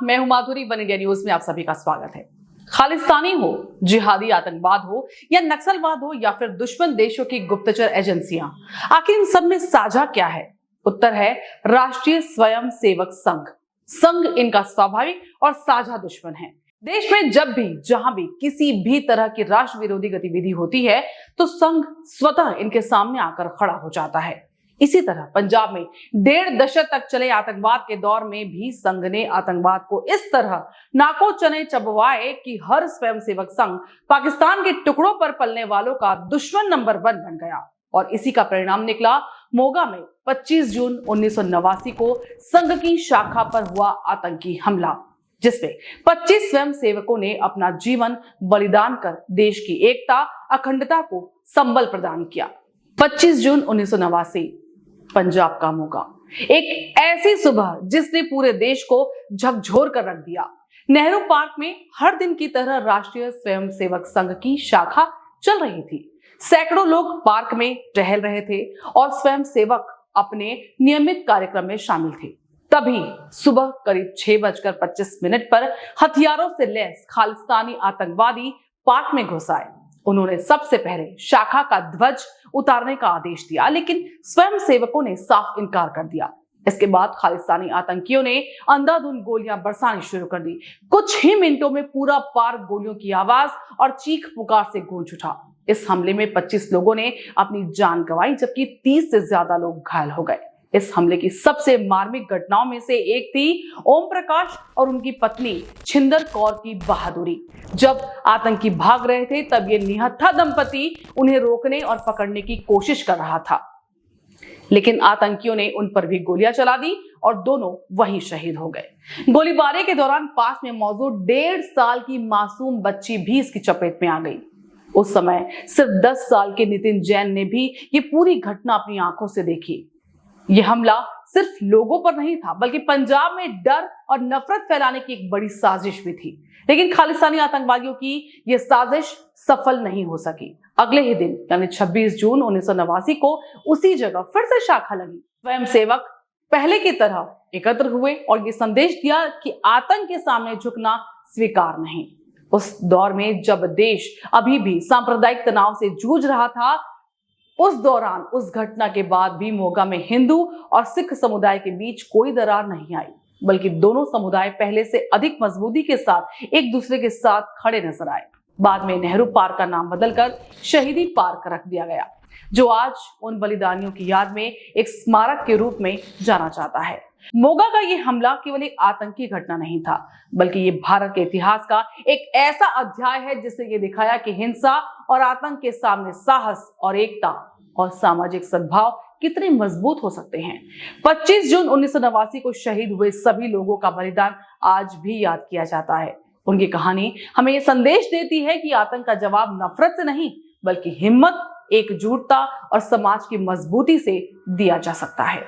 मैं हूं माधुरी, one India news में आप सभी का स्वागत है। खालिस्तानी हो, जिहादी आतंकवाद हो या नक्सलवाद हो या फिर दुश्मन देशों की गुप्तचर एजेंसियां, आखिर इन सब में साझा क्या है? उत्तर है राष्ट्रीय स्वयं सेवक संघ। संघ इनका स्वाभाविक और साझा दुश्मन है। देश में जब भी जहां भी किसी भी तरह की राष्ट्र विरोधी गतिविधि होती है तो संघ स्वतः इनके सामने आकर खड़ा हो जाता है। इसी तरह पंजाब में 1.5 दशक तक चले आतंकवाद के दौर में भी संघ ने आतंकवाद को इस तरह नाको चने चबवाए कि हर स्वयंसेवक संघ पाकिस्तान के टुकड़ों पर पलने वालों का दुश्मन नंबर 1 बन गया। और इसी का परिणाम निकला मोगा में 25 जून 1989 को संघ की शाखा पर हुआ आतंकी हमला, जिसमें 25 स्वयं सेवकों ने अपना जीवन बलिदान कर देश की एकता अखंडता को संबल प्रदान किया। 25 जून 1989 पंजाब का मोगा, एक ऐसी सुबह जिसने पूरे देश को झकझोर कर रख दिया। नेहरू पार्क में हर दिन की तरह राष्ट्रीय स्वयंसेवक संघ की शाखा चल रही थी। सैकड़ों लोग पार्क में टहल रहे थे और स्वयंसेवक अपने नियमित कार्यक्रम में शामिल थे। तभी सुबह करीब 6:25 पर हथियारों से लैस खालिस्तानी आतंकवादी पार्क में घुस आए। उन्होंने सबसे पहले शाखा का ध्वज उतारने का आदेश दिया, लेकिन स्वयं सेवकों ने साफ इनकार कर दिया। इसके बाद खालिस्तानी आतंकियों ने अंधाधुंध गोलियां बरसानी शुरू कर दी। कुछ ही मिनटों में पूरा पार्क गोलियों की आवाज और चीख पुकार से गूंज उठा। इस हमले में 25 लोगों ने अपनी जान गंवाई, जबकि 30 से ज्यादा लोग घायल हो गए। इस हमले की सबसे मार्मिक घटनाओं में से एक थी ओम प्रकाश और उनकी पत्नी छिंदर कौर की बहादुरी। जब आतंकी भाग रहे थे तब ये निहत्था दंपति उन्हें रोकने और पकड़ने की कोशिश कर रहा था, लेकिन आतंकियों ने उन पर भी गोलियां चला दी और दोनों वहीं शहीद हो गए। गोलीबारी के दौरान पास में मौजूद 1.5 साल की मासूम बच्ची भी इसकी चपेट में आ गई। उस समय सिर्फ 10 साल के नितिन जैन ने भी ये पूरी घटना अपनी आंखों से देखी। यह हमला सिर्फ लोगों पर नहीं था, बल्कि पंजाब में डर और नफरत फैलाने की एक बड़ी साजिश भी थी। लेकिन खालिस्तानी आतंकवादियों की यह साजिश सफल नहीं हो सकी। अगले ही दिन यानी 26 जून 1989 को उसी जगह फिर से शाखा लगी। स्वयंसेवक पहले की तरह एकत्र हुए और ये संदेश दिया कि आतंक के सामने झुकना स्वीकार नहीं। उस दौर में जब देश अभी भी सांप्रदायिक तनाव से जूझ रहा था, उस दौरान उस घटना के बाद भी मोगा में हिंदू और सिख समुदाय के बीच कोई दरार नहीं आई, बल्कि दोनों समुदाय पहले से अधिक मजबूती के साथ एक दूसरे के साथ खड़े नजर आए। बाद में नेहरू पार्क का नाम बदलकर शहीदी पार्क रख दिया गया, जो आज उन बलिदानियों की याद में एक स्मारक के रूप में जाना जाता है। मोगा का ये हमला केवल एक आतंकी घटना नहीं था, बल्कि ये भारत के इतिहास का एक ऐसा अध्याय है जिसने ये दिखाया कि हिंसा और आतंक के सामने साहस और एकता और सामाजिक सद्भाव कितने मजबूत हो सकते हैं। 25 जून 1989 को शहीद हुए सभी लोगों का बलिदान आज भी याद किया जाता है। उनकी कहानी हमें यह संदेश देती है कि आतंक का जवाब नफरत से नहीं, बल्कि हिम्मत, एकजुटता और समाज की मजबूती से दिया जा सकता है।